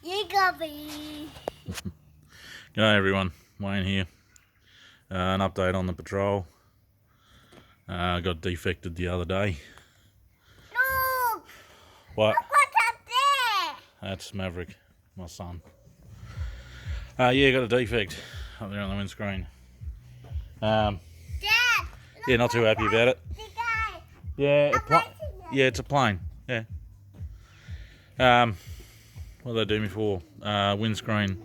You got me. G'day everyone, Wayne here. An update on the patrol. Got defected the other day. Look! What? Look what's up there! That's Maverick, my son. Yeah, got a defect up there on the windscreen. Dad! Yeah, not too happy about it. The guy! Yeah, racing it. yeah, it's a plane. Yeah. What did they do me for? Windscreen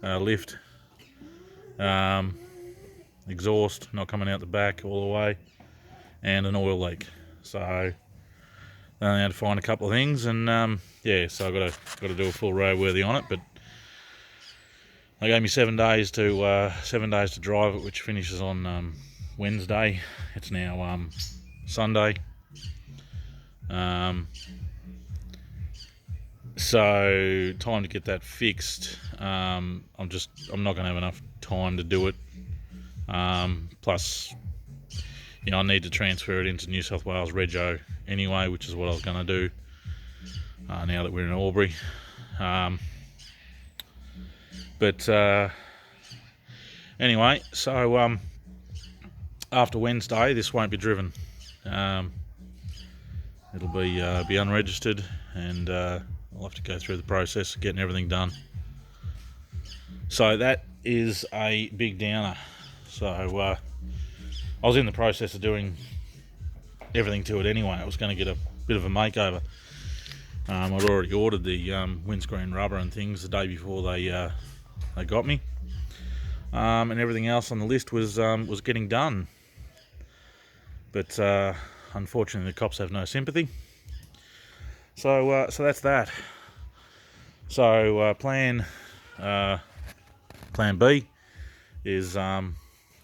lift, exhaust not coming out the back all the way, and an oil leak. So I only had to find a couple of things, and yeah, so I got to do a full roadworthy on it. But they gave me 7 days to drive it, which finishes on Wednesday. It's now Sunday. So time to get that fixed. I'm not going to have enough time to do it. Plus, I need to transfer it into New South Wales Rego anyway, which is what I was going to do. Now that we're in Albury. But anyway, so after Wednesday, this won't be driven. It'll be unregistered, and I'll have to go through the process of getting everything done. So that is a big downer. So I was in the process of doing everything to it anyway. I was going to get a bit of a makeover. I'd already ordered the windscreen rubber and things the day before they got me, and everything else on the list was getting done. But unfortunately, the cops have no sympathy. So that's that. So plan B is the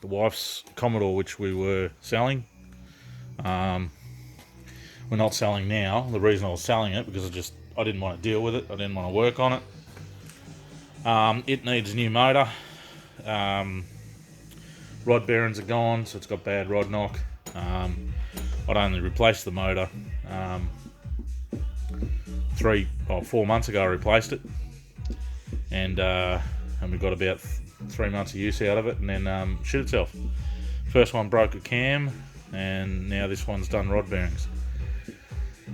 wife's Commodore, which we were selling. We're not selling now. The reason I was selling it because I didn't want to deal with it. I didn't want to work on it. It needs a new motor. Rod bearings are gone, so it's got bad rod knock. I'd only replaced the motor 4 months ago. I replaced it, and we got about 3 months of use out of it, and then shit itself. First one broke a cam, and now this one's done rod bearings.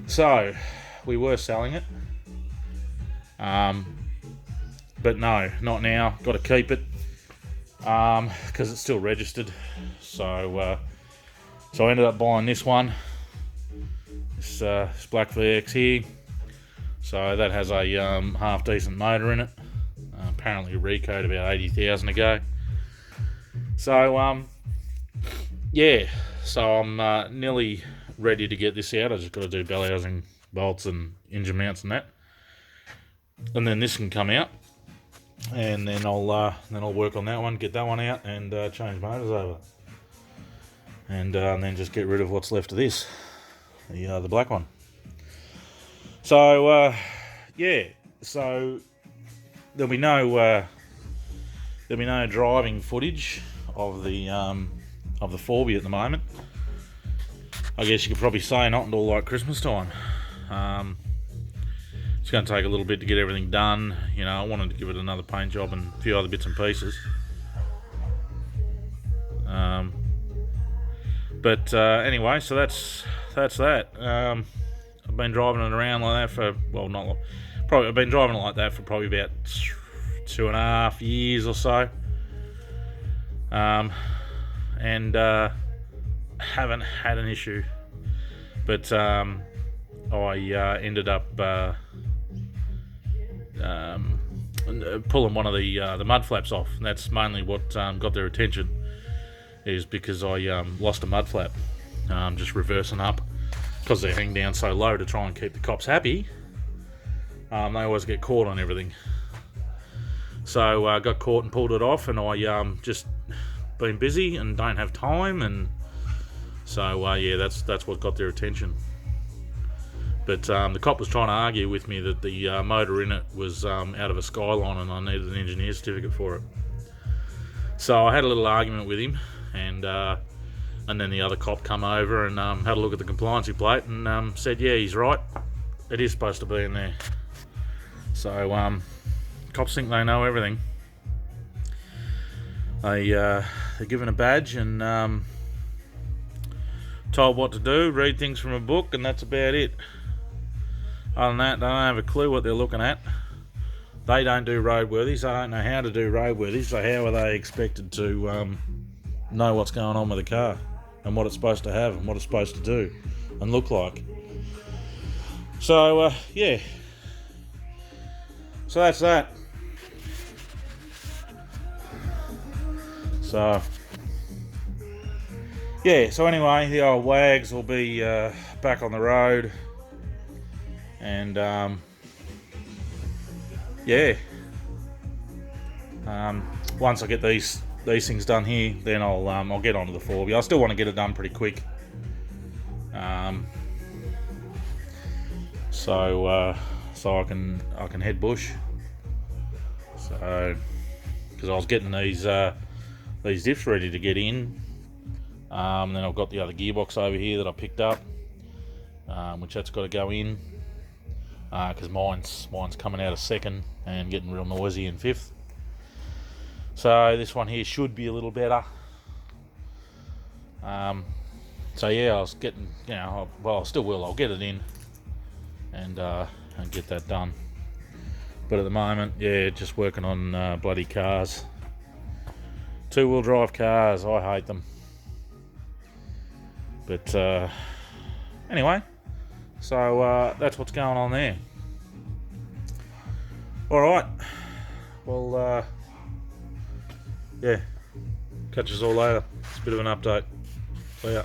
So we were selling it, but no, not now. Got to keep it because it's still registered. So I ended up buying this one, this Black VX here. So that has a half decent motor in it. Apparently recoed about 80,000 ago. So yeah, so I'm nearly ready to get this out. I just got to do bell housing, bolts, and engine mounts and that, and then this can come out, and then I'll work on that one, get that one out, and change motors over, and then just get rid of what's left of this, the black one. So yeah, so there'll be no driving footage of the 4B at the moment. I guess you could probably say not until like Christmas time. It's going to take a little bit to get everything done. I wanted to give it another paint job and a few other bits and pieces. But anyway, so that's that. I've been driving it around like that for I've been driving it like that for probably about 2.5 years or so, and haven't had an issue. But I ended up pulling one of the mud flaps off, and that's mainly what got their attention, is because I lost a mud flap, just reversing up, because they hang down so low to try and keep the cops happy. They always get caught on everything. So I got caught and pulled it off, and I just been busy and don't have time, and so yeah, that's what got their attention. But the cop was trying to argue with me that the motor in it was out of a Skyline, and I needed an engineer certificate for it. So I had a little argument with him, and then the other cop come over and had a look at the compliancy plate and said, yeah, he's right, it is supposed to be in there. So Cops think they know everything. They're given a badge and told what to do, read things from a book, and that's about it. Other than that, they don't have a clue what they're looking at. They don't do roadworthies. They don't know how to do roadworthies. So how are they expected to know what's going on with the car and what it's supposed to have and what it's supposed to do and look like? So yeah. So that's that. So yeah. So anyway, the old Wags will be back on the road, and yeah. Once I get these things done here, then I'll get onto the 4B. I still want to get it done pretty quick. So I can head bush. So because I was getting these diffs ready to get in. Then I've got the other gearbox over here that I picked up, which that's got to go in. Because mine's coming out of second and getting real noisy in fifth. So this one here should be a little better. So yeah, I was getting, well, I still will. I'll get it in and get that done. But at the moment, yeah, just working on bloody cars. 2-wheel drive cars, I hate them. But anyway. So that's what's going on there. Alright. Well, yeah. Catch us all later. It's a bit of an update. See ya.